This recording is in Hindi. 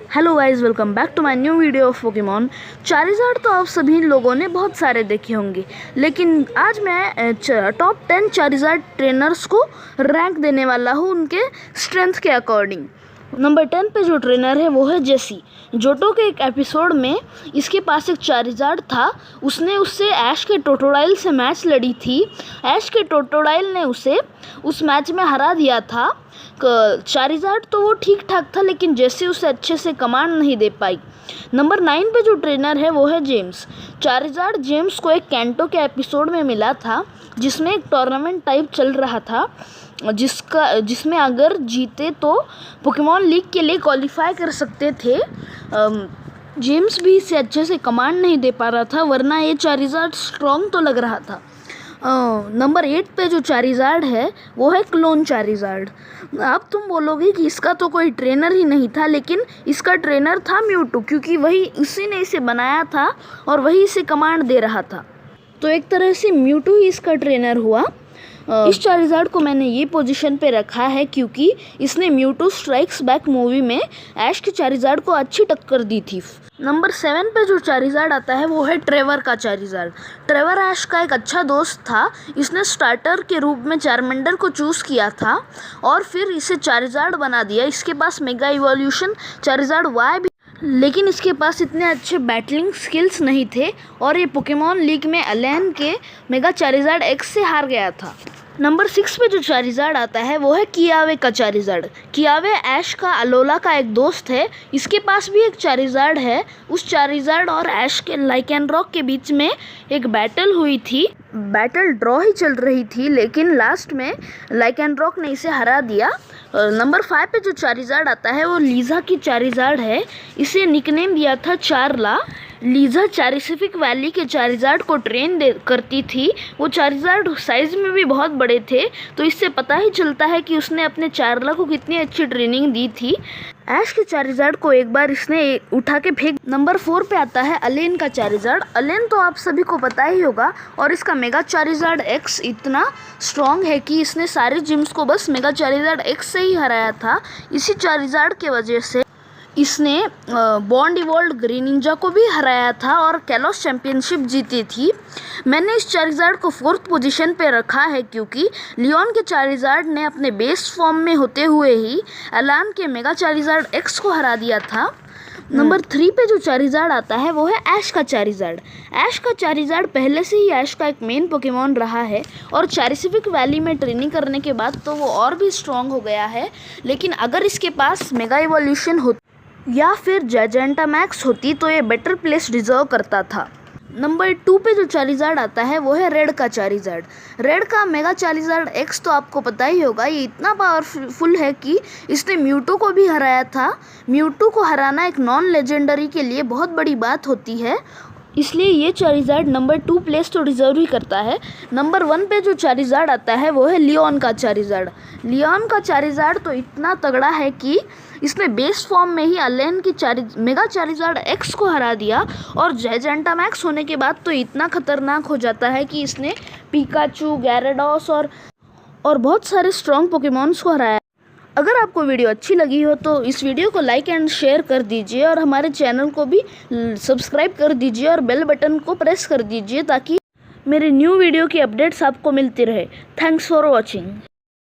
Hello guys, welcome back to my new video of Pokemon. Charizard तो आप सभी लोगों ने बहुत सारे देखे होंगे, लेकिन आज मैं टॉप 10 चारिज़ार्ड ट्रेनर्स को रैंक देने वाला हूँ उनके स्ट्रेंथ के अकॉर्डिंग। नंबर 10 पे जो ट्रेनर है वो है जेसी। जोटो के एक एपिसोड में इसके पास एक चारिज़ार्ड था। उसने उससे ऐश के टोटोडाइल से मैच लड़ी थी। ऐश के टोटोडाइल ने उसे उस मैच में हरा दिया था। चारिज़ार्ड तो वो ठीक ठाक था, लेकिन जेसी उसे अच्छे से कमांड नहीं दे पाई। नंबर 9 पे जो ट्रेनर है वो है जेम्स। चारिज़ार्ड जेम्स को एक कैंटो के एपिसोड में मिला था, जिसमें एक टूर्नामेंट टाइप चल रहा था, जिसमें अगर जीते तो पोकेमॉन लीग के लिए क्वालिफाई कर सकते थे। जेम्स भी इसे अच्छे से कमांड नहीं दे पा रहा था, वरना ये चारिज़ार्ड स्ट्रॉन्ग तो लग रहा था। नंबर 8 पे जो चारिज़ार्ड है वो है क्लोन चारिज़ार्ड। अब तुम बोलोगे कि इसका तो कोई ट्रेनर ही नहीं था, लेकिन इसका ट्रेनर था म्यूटू, क्योंकि उसी ने इसे बनाया था और वही इसे कमांड दे रहा था। तो एक तरह से म्यूटू ही इसका ट्रेनर हुआ। इस चारिज़ार्ड को मैंने ये पोजीशन पे रखा है क्योंकि इसने म्यूटू स्ट्राइक्स बैक मूवी में ऐश के चारिज़ार्ड को अच्छी टक्कर दी थी। नंबर 7 पे जो चारिज़ार्ड आता है वो है ट्रेवर का चारिज़ार्ड। ट्रेवर ऐश का एक अच्छा दोस्त था। इसने स्टार्टर के रूप में चारमेंडर को चूज़ किया था और फिर इसे चारिज़ार्ड बना दिया। इसके पास मेगा इवोल्यूशन चारिज़ार्ड वाई भी, लेकिन इसके पास इतने अच्छे बैटलिंग स्किल्स नहीं थे और ये पोकेमॉन लीग में अलेन के मेगा चारिज़ार्ड एक्स से हार गया था। नंबर 6 पे जो चारिज़ार्ड आता है वो है कियावे का चारिज़ार्ड। कियावे ऐश का अलोला का एक दोस्त है। इसके पास भी एक चारिज़ार्ड है। उस चारिज़ार्ड और ऐश के लाइकेनरॉक के बीच में एक बैटल हुई थी। बैटल ड्रॉ ही चल रही थी, लेकिन लास्ट में लाइकेनरॉक ने इसे हरा दिया। नंबर 5 पे जो चारिज़ार्ड आता है वो लीज़ा की चारिज़ार्ड है। इसे निकनेम दिया था चारला। लीज़ा चारिसिफिक वैली के चारिज़ार्ड को ट्रेन करती थी। वो चारिज़ार्ड साइज़ में भी बहुत बड़े थे, तो इससे पता ही चलता है कि उसने अपने चारला को कितनी अच्छी ट्रेनिंग दी थी। ऐश के चारिज़ार्ड को एक बार इसने उठा के फेंक। नंबर 4 पे आता है अलेन का चारिज़ार्ड। अलेन तो आप सभी को पता ही होगा, और इसका मेगा चारिज़ार्ड एक्स इतना स्ट्रॉन्ग है कि इसने सारे जिम्स को बस मेगा चारिज़ार्ड एक्स से ही हराया था। इसी चारिज़ार्ड के वजह से इसने बॉन्ड इवॉल्व ग्रीनिंजा को भी हराया था और कैलोस चैंपियनशिप जीती थी। मैंने इस चारिज़ार्ड को 4th पोजीशन पे रखा है क्योंकि लियोन के चारिज़ार्ड ने अपने बेस फॉर्म में होते हुए ही अलान के मेगा चारिज़ार्ड एक्स को हरा दिया था। नंबर 3 पे जो चारिज़ार्ड आता है वो है ऐश का चारिज़ार्ड। ऐश का चारिज़ार्ड पहले से ही ऐश का एक मेन पोकेमॉन रहा है और चारिसिफिक वैली में ट्रेनिंग करने के बाद तो वो और भी स्ट्रॉन्ग हो गया है, लेकिन अगर इसके पास मेगा इवोल्यूशन होती या फिर जैजेंटामैक्स होती तो ये बेटर प्लेस डिजर्व करता था। नंबर 2 पे जो चारिज़ार्ड आता है वो है रेड का चारिज़ार्ड। रेड का मेगा चारिज़ार्ड एक्स तो आपको पता ही होगा, ये इतना पावरफुल है कि इसने म्यूटू को भी हराया था। म्यूटू को हराना एक नॉन लेजेंडरी के लिए बहुत बड़ी बात होती है, इसलिए ये चारिज़ार्ड नंबर 2 प्लेस तो डिजर्व ही करता है। नंबर 1 पे जो चारिज़ार्ड आता है वो है लियोन का चारिज़ार्ड। लियोन का चारिज़ार्ड तो इतना तगड़ा है कि इसने बेस फॉर्म में ही अलेन की मेगा चारिज़ार्ड एक्स को हरा दिया, और जैजेंटामैक्स होने के बाद तो इतना खतरनाक हो जाता है कि इसने पिकाचू, गैराडोस और बहुत सारे स्ट्रॉन्ग पोकेमॉन्स को हराया। अगर आपको वीडियो अच्छी लगी हो तो इस वीडियो को लाइक एंड शेयर कर दीजिए और हमारे चैनल को भी सब्सक्राइब कर दीजिए और बेल बटन को प्रेस कर दीजिए ताकि मेरे न्यू वीडियो की अपडेट्स आपको मिलती रहे। Thanks for watching.